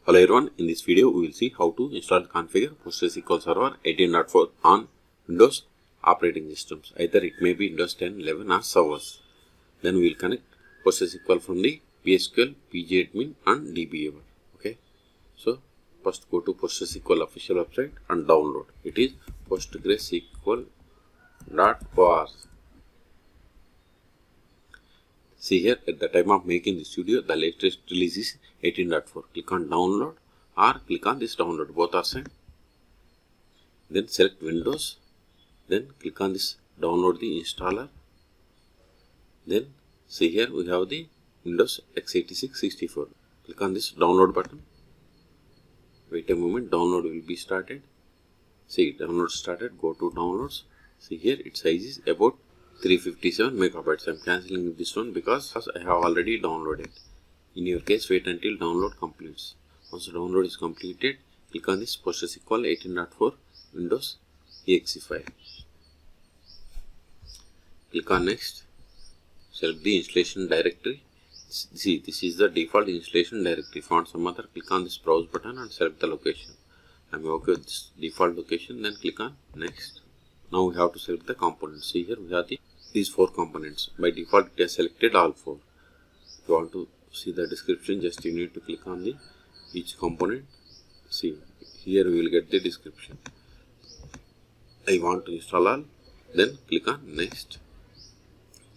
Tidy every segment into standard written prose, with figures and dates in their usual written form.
Hello everyone, in this video we will see how to install and configure PostgreSQL Server 18.4 on Windows operating systems. Either it may be Windows 10, 11 or servers. Then we will connect PostgreSQL from the psql, pgAdmin and DBeaver. Okay. So first go to PostgreSQL official website and download. It is PostgreSQL.org. See here, at the time of making this video, the latest release is 18.4. Click on download or click on this download, both are same. Then select Windows. Then click on this download the installer. Then see here we have the Windows x86 64. Click on this download button. Wait a moment, download will be started. See, download started, go to downloads. See here, its size is about 357 megabytes. I am cancelling this one because I have already downloaded. In your case, wait until download completes. Once the download is completed, click on this PostgreSQL 18.4 Windows exe file. Click on next. Select the installation directory. See, this is the default installation directory. If you want some other, click on this browse button and select the location. I am okay with this default location. Then click on next. Now we have to select the components. See here we have these 4 components. By default it has selected all 4. If you want to see the description, just you need to click on the each component. See here we will get the description. I want to install all. Then click on next.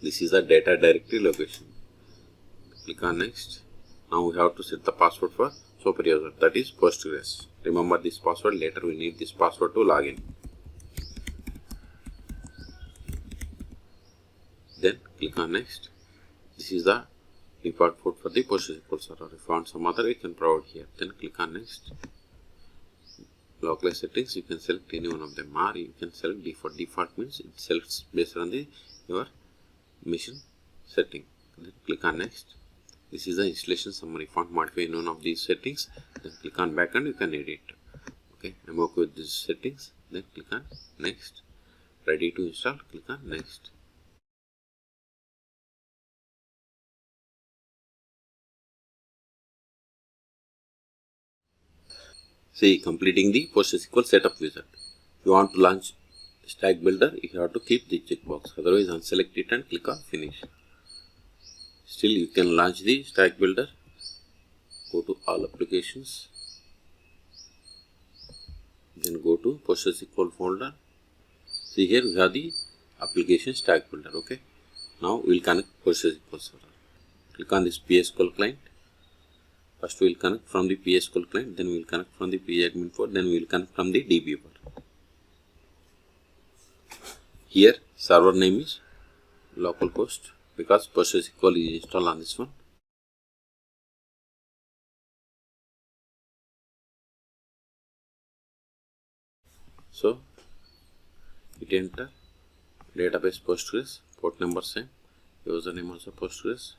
This is the data directory location. Click on next. Now we have to set the password for superuser, that is Postgres. Remember this password, later we need this password to log in. Then click on next. This is the default port for the PostgreSQL server. If you want some other, you can provide here. Then click on next. Localized settings, you can select any one of them, or you can select default. Default means it selects based on your machine setting. Then click on next. This is the installation summary. If you want to modify any one of these settings, then click on back and you can edit. Okay, I'm okay with these settings. Then click on next. Ready to install, click on next. See, completing the PostgreSQL setup wizard. If you want to launch stack builder, you have to keep the checkbox. Otherwise, unselect it and click on finish. Still, you can launch the stack builder. Go to all applications. Then go to PostgreSQL folder. See here we have the application stack builder. Okay. Now we will connect PostgreSQL server. Click on this psql client. First we will connect from the psql client, then we will connect from the pgAdmin port, then we will connect from the DBeaver. Here server name is localhost because PostgreSQL is installed on this one. So hit enter. Database Postgres, port number same, username also Postgres.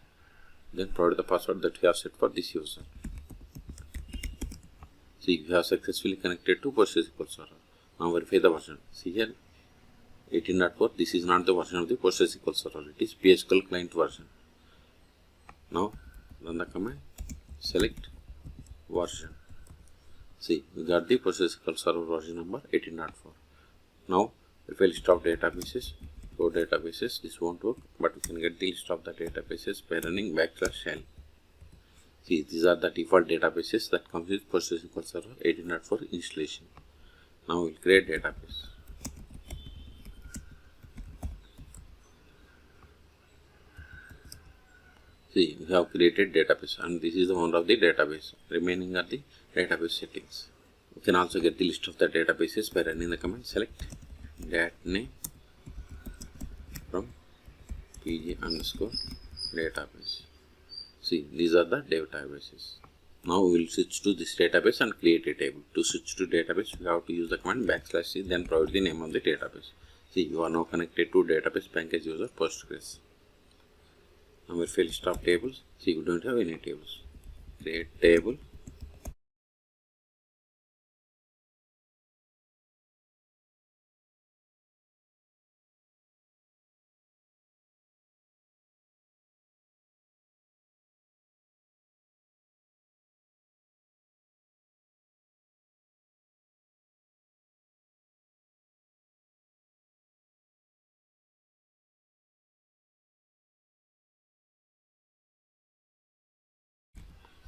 Then provide the password that you have set for this user. See, you have successfully connected to PostgreSQL server. Now verify the version. See here 18.4. This is not the version of the PostgreSQL server. It is psql client version. Now run the command. Select version. See, we got the PostgreSQL server version number 18.4. Now verify list of databases. Go databases, this won't work, but we can get the list of the databases by running \shell. See, these are the default databases that comes with PostgreSQL Server 18.4 installation. Now we will create database. See, we have created database and this is the owner of the database. Remaining are the database settings. You can also get the list of the databases by running the command select dat name from pg_database. See, these are the databases. Now we will switch to this database and create a table. To switch to database, we have to use the command \c, then provide the name of the database. See, you are now connected to database package user Postgres. Now we fill list of tables. See, we don't have any tables. Create table.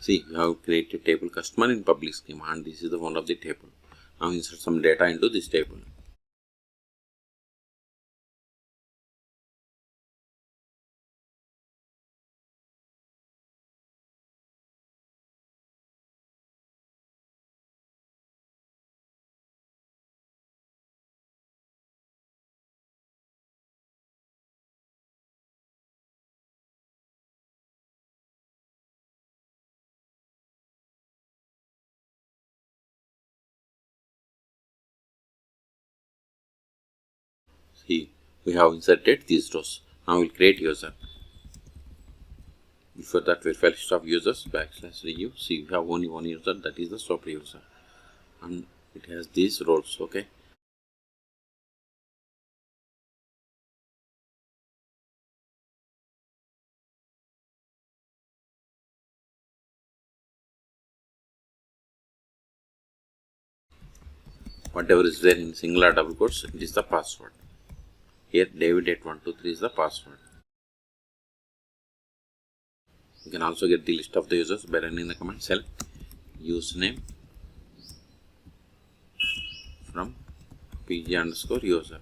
See, we have created table customer in public schema, and this is the one of the table. Now insert some data into this table. See, we have inserted these rows. Now we'll create user. Before that, verify list of users /review. See, we have only one user, that is the super user, and it has these roles. Okay. Whatever is there in single or double quotes, it is the password. Here, David8123 is the password. You can also get the list of the users by running the command select username from pg_user.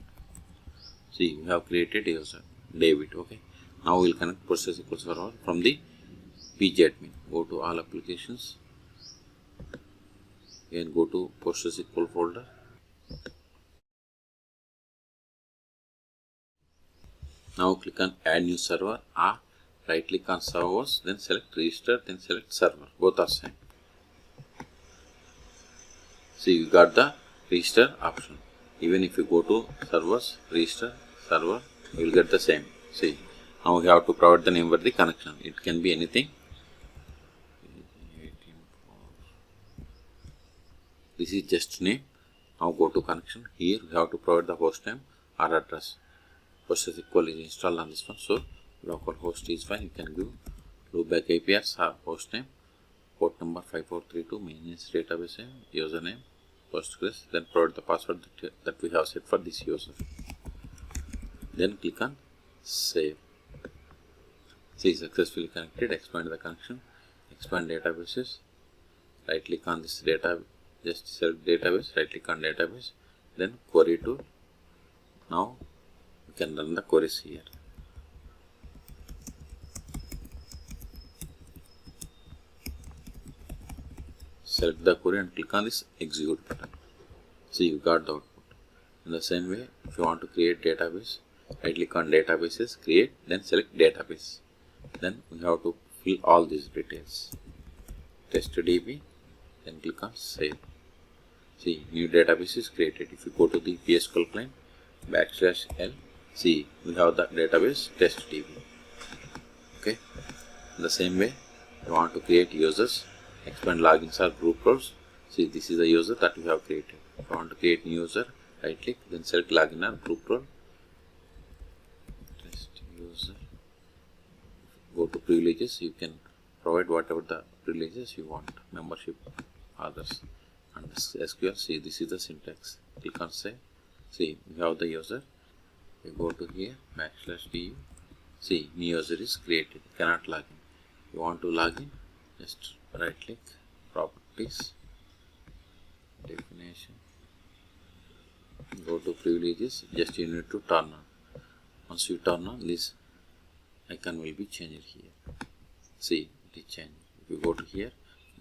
See, we have created user David. Okay. Now we will connect PostgreSQL server from the pgAdmin. Go to all applications and go to PostgreSQL folder. Now click on add new server, or right click on servers, then select register, then select server. Both are same. See, you got the register option. Even if you go to servers, register, server, you will get the same. See, now we have to provide the name for the connection. It can be anything. This is just name. Now go to connection. Here we have to provide the host name or address. PostgreSQL is installed on this one, so localhost is fine. You can give loopback APIs or host name, port number 5432, maintenance database name, username, Postgres, then provide the password that we have set for this user. Then click on save. See, successfully connected. Expand the connection, expand databases. Right click on this data, just select database, right click on database, then query tool. Now you can run the queries here. Select the query and click on this execute button. See, you got the output. In the same way, if you want to create database, right click on databases, create, then select database. Then we have to fill all these details. TestDB, then click on save. See, new database is created. If you go to the psql client /l, see, we have the database TestDB. Okay. In the same way, you want to create users, expand logins or group roles. See, this is the user that we have created. If you want to create new user, right click, then select login or group role. Test user. Go to privileges. You can provide whatever the privileges you want, membership, others. And SQL, see, this is the syntax. Click on save. See, we have the user. We go to here, /du. See, new user is created. Cannot log in. You want to log in, just right click, properties, definition. Go to privileges. Just you need to turn on. Once you turn on, this icon will be changed here. See, it is changed. If you go to here,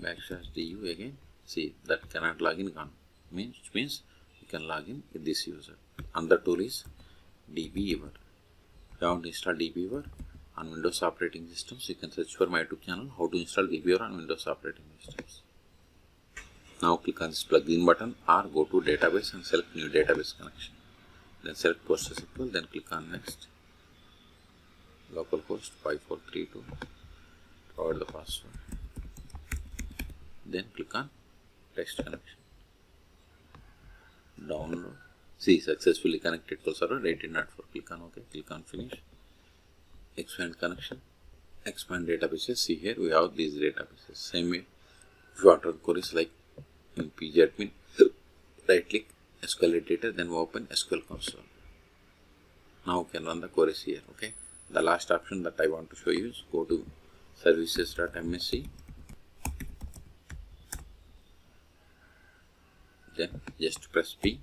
/du again, see, that cannot log in gone. Which means you can log in with this user. Another tool is DBeaver. If you want to install DBeaver on Windows operating systems, you can search for my YouTube channel how to install DBeaver on Windows operating systems. Now click on this plugin button or go to database and select new database connection. Then select PostgreSQL, then click on next. Localhost 5432. Provide the password. Then click on text connection. Download. See, successfully connected to server 18.4. Click on OK. Click on finish. Expand connection. Expand databases. See, here we have these databases. Same way, if you want to queries like in pgAdmin, right click, SQL editor, then open SQL console. Now you can run the queries here. Okay. The last option that I want to show you is go to services.msc. then just press P.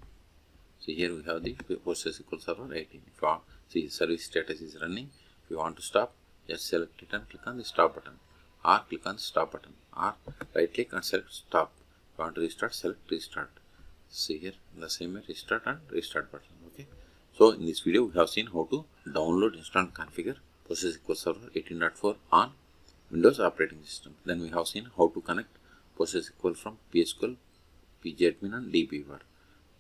See, here we have the PostgreSQL Server 18. If you want, see, service status is running. If you want to stop, just select it and click on the stop button, or click on the stop button, or right click and select stop. If you want to restart, select restart. See here, in the same way, restart and restart button. Okay. So in this video, we have seen how to download, install, and configure PostgreSQL Server 18.4 on Windows operating system. Then we have seen how to connect PostgreSQL from psql, pgAdmin, and DBeaver.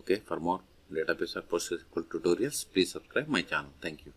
Okay. For more database or PostgreSQL tutorials, please subscribe my channel. Thank you.